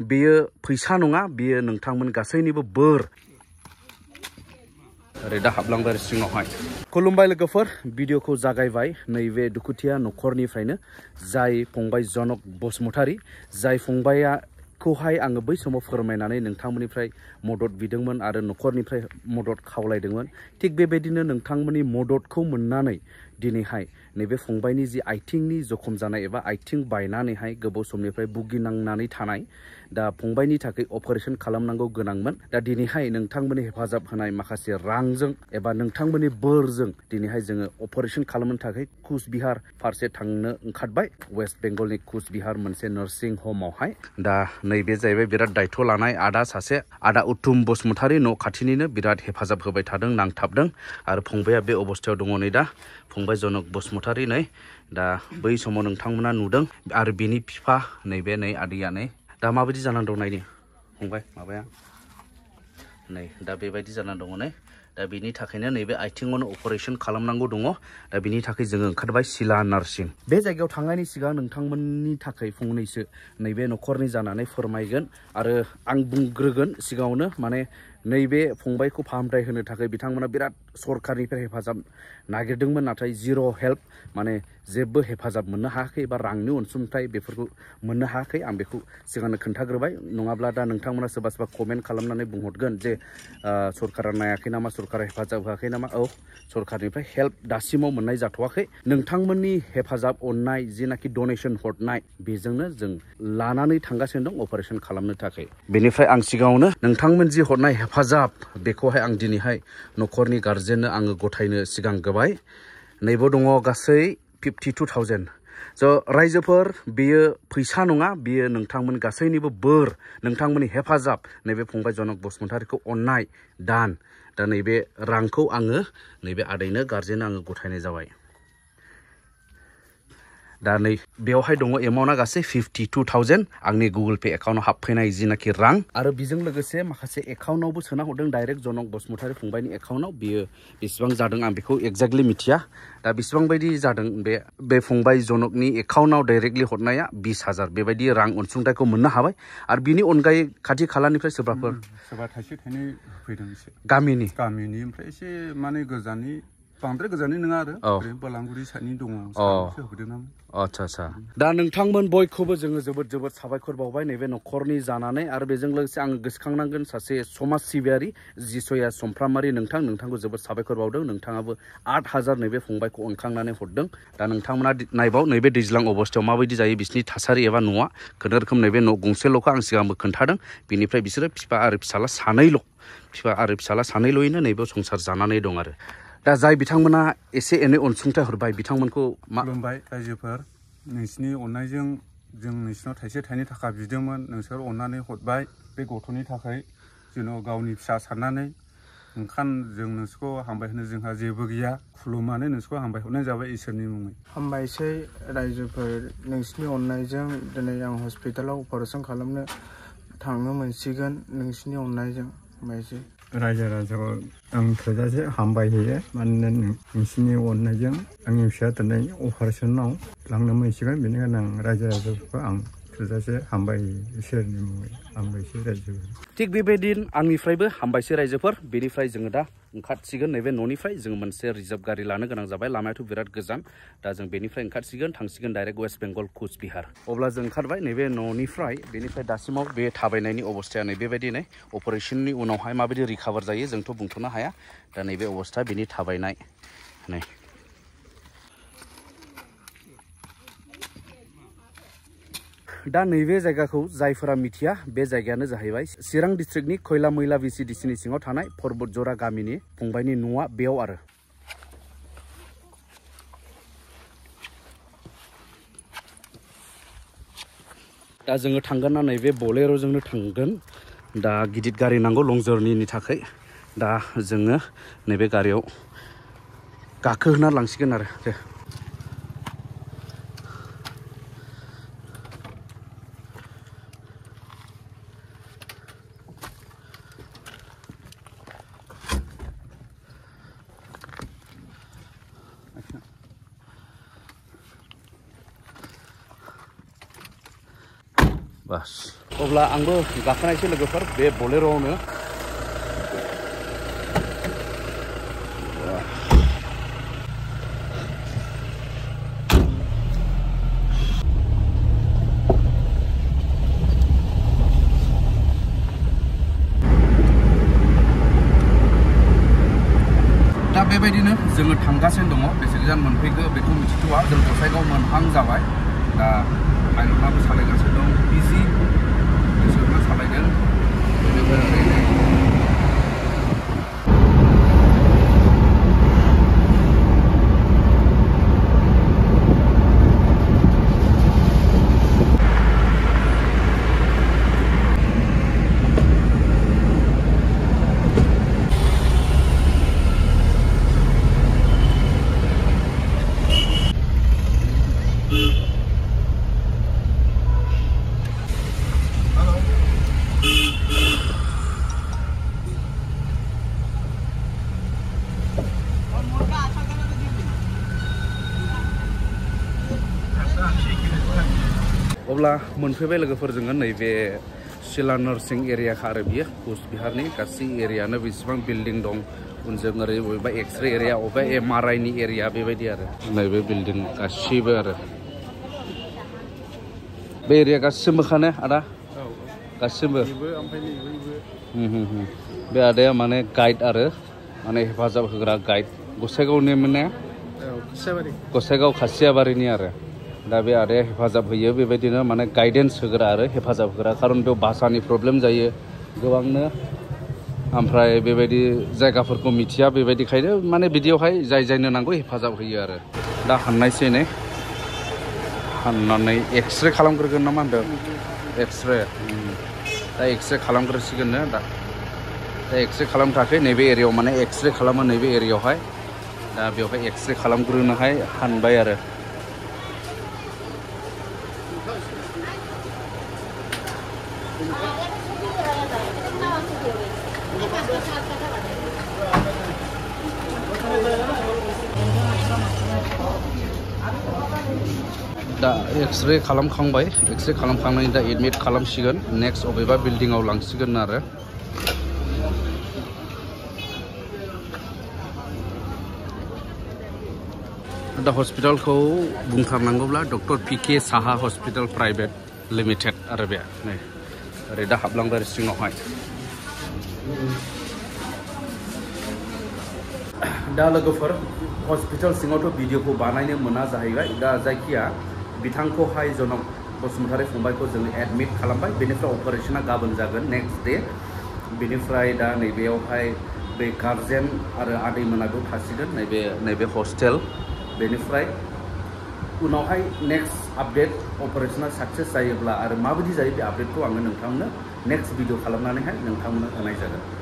बेयो फैसा नङा बेयो नोंथांमोन गासैनिबो बोर ओरै दा हाबलांबाय सिङावहाय खुलुमबाय लोगोफोर भिडिअखौ जागायबाय नैबे दुखुथिया न'खरनिफ्रायनो जाय फंबाय जनक बसुमतारी जाय फंबाया खौहाय आङो बै समाव फोरमायनानै नोंथांमोननिफ्राय मदद बिदोंमोन आरो न'खरनिफ्राय मदद खावलायदोंमोन थिग बेबायदिनो नोंथांमोननि मददखौ मोननानै दिनैहाय नैबे फंबायनि जि आथिंनि जखम जानाय एबा आथिं बायनानैहाय गोबाव समनिफ्राय भुगिनांनानै थानाय दा फंबायनि थाखाय अपारेशन खालामनांगौ गोनांमोन दा दिनैहाय नोंथांमोननि हेफाजाब होनाय माखासे रांजों एबा नोंथांमोननि बोरजों दिनैहाय जोङो अपारेशन खालामनो थाखाय कुचबिहार फारसे थांनो ओंखारबाय वेस्ट बेंगलनि कुचबिहार मोनसे नार्सिं हमावहाय दा नैबे जाहैबाय बिराद दायथ' लानाय सासे आदा उत्तम बसुमतारी न' खाथिनिनो बिराद हेफाजाब होबाय थादों नांथाबदों आरो फंबाया बे अबस्थायाव दङ नै दा फंबाय जनक बसुमतारी नै दा बै समाव नोंथांमोना नुदों आरो बिनि बिफा नैबे नै आदैया नै दा माबायदि जानानै दं नायनि फंबाय माबाया नै दा बेबायदि जानानै दङ नै दा बिनि थाखायनो नैबे आथिङावनो अपारेशन खालामनांगौ दङ दा बिनि थाखाय जोङो ओंखारबाय सिला नार्सिं बे जायगायाव थांनायनि सिगां नोंथांमोननि थाखाय फंनैसो नैबे न'खरनि जानानै फोरमायगोन आरो आं बुंग्रोगोन सिगाङावनो माने नैबे फंबायखौ फाहामथाय होनो थाखाय बिथांमोना बिराद सरकारनिफ्राय हेफाजाब नागिरदोंमोन नाथाय जिर' हेल्प माने जेबो हेफाजाब मोननो हायाखै एबा रांनि अनसुंथाइ बेफोरखौ मोननो हायाखै आं बेखौ सिगांनो खोन्थाग्रोबाय नङाब्ला दा नोंथांमोना सोरबा सोरबा कमेन्ट खालामनानै बुंहरगोन जे सरकारा नायाखै नामा सरकारा हेफाजाब होआखै नामा औ सरकारनिफ्राय हेल्प दासिमाव मोननाय जाथ'वाखै नोंथांमोननि हेफाजाब अननाय जिनाखि डनेसन हरनाय बेजोंनो जों लानानै थांगासिनो दं अपारेशन खालामनो थाखाय बेनिफ्राय आं सिगाङावनो नोंथांमोन जि हरनाय हेफाजाब बेखौहाय आं दिनैहाय न'खरनि गारजेननो आङो गथायनो सिगां गोबाय नैबो दङ गासै 52,000 स' रायजोफोर बेयो फैसा नङा बेयो नोंथांमोन गासैनिबो बोर नोंथांमोननि हेफाजाब नैबे फंबाय जनक बसुमतारीखौ अननाय दान दा नैबे रांखौ आङो नैबे आदैनो गारजेनो आङो गथायनाय जाबाय दा नै बेवहाय दङ एमाउन्टआ गासै 52,000 आंनि गुगोल पे एकाउन्टआव हाबफैनाय जिनाखि रां आरो बेजों लोगोसे माखासे एकाउन्टआवबो सोना हरदों डाइरेक्ट जनक बसुमतारी फंबायनि एकाउन्टआव बियो बेसेबां जादों आं बेखौ एक्जेक्टलि मिथिया दा बेसेबां बायदि जादों बे फंबाय जनकनि एकाउन्टआव डाइरेक्टलि हरनाया 20,000 बेबायदि रां अनसुंथाइखौ मोननो हाबाय आरो बिनि अनगायै खाथि खालानिफ्राय सोरबा थाइसे थाइनै होफैदों एसे गामिनि ओमफ्राय एसे माने गोजाननि बांद्राय गोजाननि नङा आरो ओरैनो बलांगुरि साइडनि दङ सानैसो होफैदों नामा आच्छा दा नोंथांमोन बयखौबो जोङो जोबोद साबायखर बावबाय नैबे न'खरनि जानानै आरो बेजों लोगोसे आङो गोसोखांनांगोन सासे समाज सिबियारि जिसया समफ्रामारि नोंथांखौ जोबोद साबायखर बावदों नोंथाङाबो 8,000 नैबे फंबायखौ अनखांनानै हरदों दा नोंथांमोना नायबाव नैबे दैज्लां अबस्थायाव माबायदि जायो बिसिनि थासारि एबा न'आ खुनुरुखुम नैबे न' गंसेल'खौ आं सिगांबो खोन्थादों बिनिफ्राय बिसोरो बिफा आरो फिसाला सानैल'यैनो नैबे संसार जानानै दं आरो दा जाय बिथांमोना एसे एनै अनसुंथाइ हरबाय बिथांमोनखौ खुलुमबाय रायजोफोर नोंसिनि अननायजों जों नोंसिनाव थाइसे थाइनै थाखा बिदोंमोन नोंसोर अननानै हरबाय बे गथ'नि थाखाय जेन' गावनि फिसा साननानै जों नोंसोरखौ हामबाय होनो जोंहा जेबो गैया खुलुमनानै नोंसोरखौ हामबाय हरनाय जाबाय इसोरनि मुङै हामबायसै रायजोफोर नोंसिनि अननायजों दिनै आं हस्पिटालाव अपारेशन खालामनो थांनो मोनसिगोन नोंसिनि अननायजों हामबायसै रायजो राजाखौ आं थोजासे हामबाय होयो मानोना नोंसिनि अननायजों आंनि फिसाया दिनै अपारेशनाव लांनो मोनसिगोन बेनिखायनो आं रायजो राजाफोरखौ आं थोजासे हामबाय होयो इसोरनि मुङै हामबायसै रायजोफोर थिग बेबायदिनो आंनिफ्रायबो हामबायसै रायजोफोर बेनिफ्राय जोङो दा ओंखारसिगोन नैबे न'निफ्राय जों मोनसे रिजार्भ गारि लानो गोनां जाबाय लामायाथ' बिराद गोजान दा जों बेनिफ्राय ओंखारसिगोन थांसिगोन डाइरेक्ट वेस्ट बेंगल कुचबिहार अब्ला जों ओंखारबाय नैबे न'निफ्राय बेनिफ्राय दासिमाव बे थाबायनायनि अबस्थाया नै बेबायदि नै अपारेशननि उनावहाय माबायदि रिकाभार जायो जोंथ' बुंथ'नो हाया दा नैबे अबस्था बिनि थाबायनाय नै दा नैबे जायगाखौ जायफोरा मिथिया बे जायगायानो जाहैबाय चिरां डिस्ट्रिक्टनि खयला मैला VCDCनि सिङाव थानाय पर्बतजरा गामिनि फंबायनि न'आ बेयाव आरो दा जोङो थांगोन ना नैबे बलेर'जोंनो थांगोन दा गिदिर गारि नांगौ लं जार्निनि थाखाय दा जोङो नैबे गारियाव गाखोहोना लांसिगोन आरो दे बास अब्ला आंबो गाखोनायसै लोगोफोर बे बलेर'आवनो दा बेबायदिनो जोङो थांगासिनो दङ बेसे गोजान मोनफैखो बेखौ मिथिथ'वा जों गसाइगाव मोनहां जाबाय दा पाइलटआबो सालायगासिनो दं बिजि बिसोरनो सालायदों अब्ला मोनफैबाय लोगोफोर जोङो नैबे सिला नर्सिं एरिया आरो बियो कुचबिहारनि गासै एरियानो बेसेबां बिल्डिं दं उनजों ओरै बबेबा एक्सरे एरिया बबेबा MRI नि एरिया बेबायदि आरो नैबे बिल्डिं गासैबो आरो बे एरिया गासिबो खाने आदा गासिबो बे आदाया माने गाइड आरो माने हेफाजाब होग्रा गाइड गसाइगावनि माने गसाइगाव खासियाबारिनि आरो दा बे आदाया हेफाजाब होयो बेबायदिनो माने गाइडेन्स होग्रा आरो हेफाजाब होग्रा खारन बेयाव भाषानि प्रब्लेम जायो गोबांनो ओमफ्राय बेबायदि जायगाफोरखौ मिथिया बेबायदिखायनो माने बिदियावहाय जायनो नांगौ हेफाजाब होयो आरो दा हाननायसै नै हाननानै एक्सरे खालामग्रोगोन ना मा होनदों एक्सरे दा एक्सरे खालामग्रोसिगोननो दा एक्सरे खालामनो थाखाय नैबे एरियायाव माने एक्सरे खालामो नैबे एरियायावहाय दा बेवहाय एक्सरे खालामग्रोनोहाय हानबाय आरो दा एक्सरे खालामखांबाय एक्सरे खालामखांनानै दा एडमिट खालामसिगोन नेक्स्ट अबेबा बिल्डिंआव लांसिगोन आरो दा हस्पिटालखौ बुंथारनांगौब्ला डक्टर PK साहा हस्पिटाल प्राइभेट लिमिटेड आरो बे नै ओरै दा हाबलांबाय सिङावहाय दा लोगोफोर हस्पिटाल सिङावथ' भिडिअखौ बानायनो मोना जाहैबाय दा जायखिया बिथांखौहाय जनक बसुमतारी फंबायखौ जों एडमिट खालामबाय बेनिफ्राय अपारेशना गाबोन जागोन नेक्स्ट डे बेनिफ्राय दा नैबेयावहाय बे गार्जेन आरो आदैमोनाबो थासिगोन नैबे हस्टेल बेनिफ्राय उनावहाय नेक्स्ट आपडेट अपारेशना साक्सेस जायोब्ला आरो माबायदि जायो बे आपडेटखौ आङो नोंथांनो नेक्स्ट भिडिअ खालामनानैहाय नोंथांमोननो होनाय जागोन